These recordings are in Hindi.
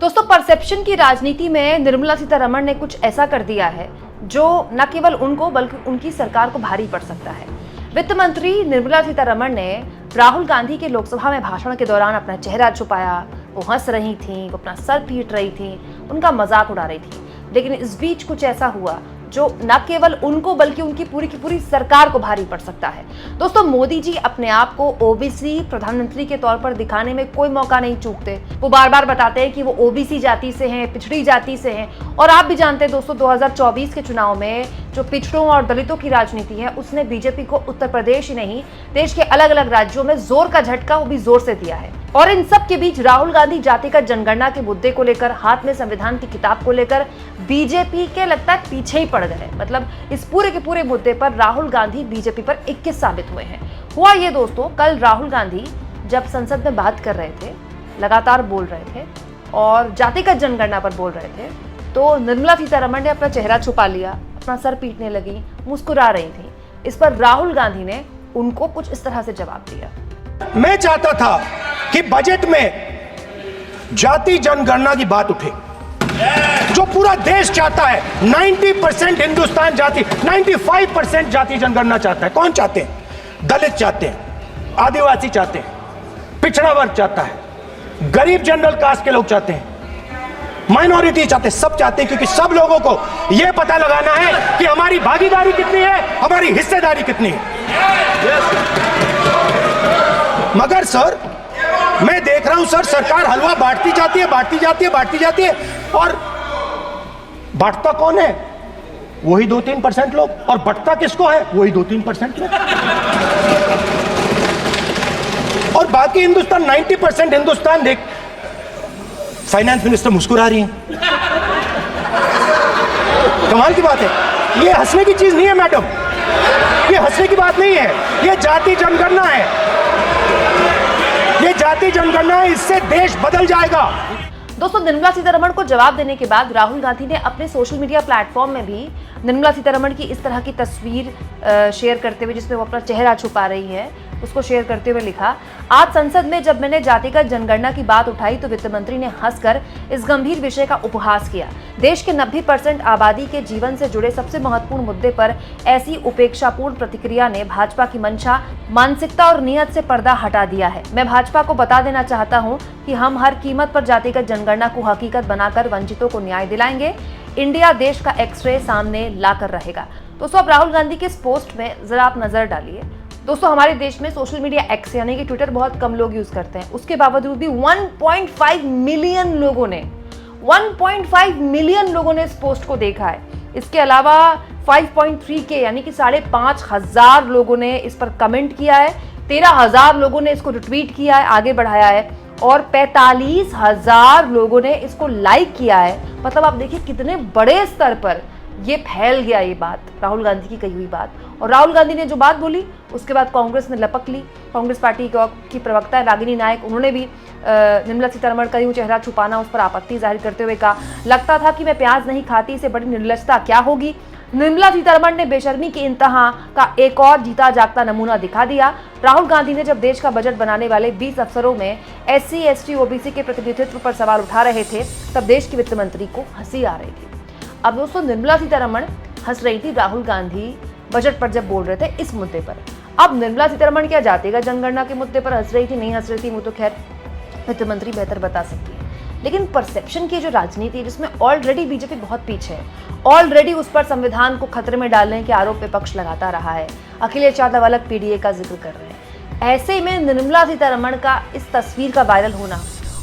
दोस्तों, परसेप्शन की राजनीति में निर्मला सीतारमण ने कुछ ऐसा कर दिया है जो न केवल उनको बल्कि उनकी सरकार को भारी पड़ सकता है। वित्त मंत्री निर्मला सीतारमण ने राहुल गांधी के लोकसभा में भाषण के दौरान अपना चेहरा छुपाया। वो हंस रही थी, वो अपना सर पीट रही थी, उनका मजाक उड़ा रही थी। लेकिन इस बीच कुछ ऐसा हुआ जो न केवल उनको बल्कि उनकी पूरी की पूरी सरकार को भारी पड़ सकता है। दोस्तों, मोदी जी अपने आप को ओबीसी प्रधानमंत्री के तौर पर दिखाने में कोई मौका नहीं चूकते। वो बार बार बताते हैं कि वो ओबीसी जाति से हैं, पिछड़ी जाति से हैं। और आप भी जानते हैं दोस्तों, 2024 के चुनाव में जो पिछड़ों और दलितों की राजनीति है उसने बीजेपी को उत्तर प्रदेश ही नहीं, देश के अलग अलग राज्यों में जोर का झटका वो भी जोर से दिया है। और इन सब के बीच राहुल गांधी जातिगत जनगणना के मुद्दे को लेकर, हाथ में संविधान की किताब को लेकर बीजेपी के लगता है पीछे ही पड़ गए। मतलब इस पूरे के पूरे मुद्दे पर राहुल गांधी बीजेपी पर 21 साबित हुए हैं। हुआ ये दोस्तों, कल राहुल गांधी जब संसद में बात कर रहे थे, लगातार बोल रहे थे और जातिगत जनगणना पर बोल रहे थे, तो निर्मला सीतारमण ने अपना चेहरा छुपा लिया, अपना सर पीटने लगी, मुस्कुरा रही थी। इस पर राहुल गांधी ने उनको कुछ इस तरह से जवाब दिया। मैं चाहता था कि बजट में जाति जनगणना की बात उठे, जो पूरा देश चाहता है। 90% हिंदुस्तान जाति, 95% जाति जनगणना चाहता है। कौन चाहते हैं? दलित चाहते हैं, आदिवासी चाहते हैं, पिछड़ा वर्ग चाहता है, गरीब जनरल कास्ट के लोग चाहते हैं, माइनॉरिटी चाहते हैं, सब चाहते हैं। क्योंकि सब लोगों को यह पता लगाना है कि हमारी भागीदारी कितनी है, हमारी हिस्सेदारी कितनी है। मगर सर, मैं देख रहा हूं सर, सरकार हलवा बांटती जाती है, बांटती जाती है, बांटती जाती है। और बांटता कौन है? वही 2-3% लोग। और बंटता किसको है? वही 2-3% लोग। और बाकी हिंदुस्तान, 90% हिंदुस्तान देख। फाइनेंस मिनिस्टर मुस्कुरा रही है। कमाल की बात है। ये हंसने की चीज नहीं है मैडम, ये हंसने की बात नहीं है। ये जाति जनगणना है, ये जाति जनगणना है। इससे देश बदल जाएगा। दोस्तों, निर्मला सीतारमण को जवाब देने के बाद राहुल गांधी ने अपने सोशल मीडिया प्लेटफॉर्म में भी निर्मला सीतारमण की इस तरह की तस्वीर शेयर करते हुए, जिसमें वो अपना चेहरा छुपा रही है, उसको शेयर करते हुए लिखा, आज संसद में जब मैंने जातिगत जनगणना की बात उठाई तो वित्त मंत्री ने हंसकर इस गंभीर विषय का उपहास किया। देश के 90% आबादी के जीवन से जुड़े सबसे महत्वपूर्ण मुद्दे पर ऐसी उपेक्षापूर्ण प्रतिक्रिया ने भाजपा की मंशा, मानसिकता और नियत से पर्दा हटा दिया है। मैं भाजपा को बता देना चाहता हूं कि हम हर कीमत पर जातिगत जनगणना को हकीकत बनाकर वंचितों को न्याय दिलाएंगे। इंडिया देश का एक्सरे सामने लाकर रहेगा। दोस्तों, अब राहुल गांधी के इस पोस्ट में जरा आप नजर डालिए। दोस्तों, हमारे देश में सोशल मीडिया एक्स यानी कि ट्विटर बहुत कम लोग यूज करते हैं। उसके बावजूद भी 1.5 मिलियन लोगों ने 1.5 मिलियन लोगों ने इस पोस्ट को देखा है। इसके अलावा 5.3K यानी कि 5,500 लोगों ने इस पर कमेंट किया है, 13,000 लोगों ने इसको रिट्वीट किया है, आगे बढ़ाया है और 45,000 लोगों ने इसको लाइक किया है। मतलब आप देखिए कितने बड़े स्तर पर ये फैल गया, ये बात, राहुल गांधी की कही हुई बात। और राहुल गांधी ने जो बात बोली उसके बाद कांग्रेस ने लपक ली। कांग्रेस पार्टी की प्रवक्ता रागिनी नायक, उन्होंने भी निर्मला सीतारमण का यूं चेहरा छुपाना, उस पर आपत्ति जाहिर करते हुए कहा, लगता था कि मैं प्याज नहीं खाती, इससे बड़ी निर्लजता क्या होगी। निर्मला सीतारमण ने बेशर्मी की इंतहा का एक और जीता जागता नमूना दिखा दिया। राहुल गांधी ने जब देश का बजट बनाने वाले 20 अफसरों में SC, ST, OBC के प्रतिनिधित्व पर सवाल उठा रहे थे, तब देश के वित्त मंत्री को हंसी आ रही थी। अब दोस्तों, निर्मला सीतारमण हंस रही थी राहुल गांधी बजट पर जब बोल रहे थे इस मुद्दे पर। अब निर्मला सीतारमण क्या जातिगत जनगणना के मुद्दे पर हंस रही थी, नहीं हंस रही थी, वो तो खैर वित्त मंत्री बेहतर बता सकती है। लेकिन परसेप्शन की जो राजनीति है, जिसमें ऑलरेडी बीजेपी बहुत पीछे है, ऑलरेडी उस पर संविधान को खतरे में डालने के आरोप विपक्ष लगाता रहा है, अखिलेश यादव अलग PDA का जिक्र कर रहे हैं। ऐसे में निर्मला सीतारमण का इस तस्वीर का वायरल होना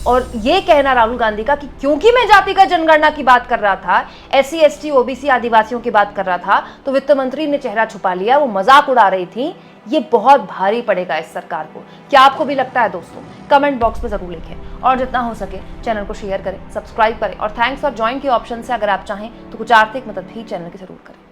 और ये कहना राहुल गांधी का कि क्योंकि मैं जातिगत जनगणना की बात कर रहा था, SC, ST, OBC आदिवासियों की बात कर रहा था, तो वित्त मंत्री ने चेहरा छुपा लिया, वो मजाक उड़ा रही थी, ये बहुत भारी पड़ेगा इस सरकार को। क्या आपको भी लगता है दोस्तों? कमेंट बॉक्स में जरूर लिखें और जितना हो सके चैनल को शेयर करें, सब्सक्राइब करें और थैंक्स फॉर ज्वाइन के ऑप्शन से अगर आप चाहें तो कुछ आर्थिक मदद भी चैनल की जरूर करें।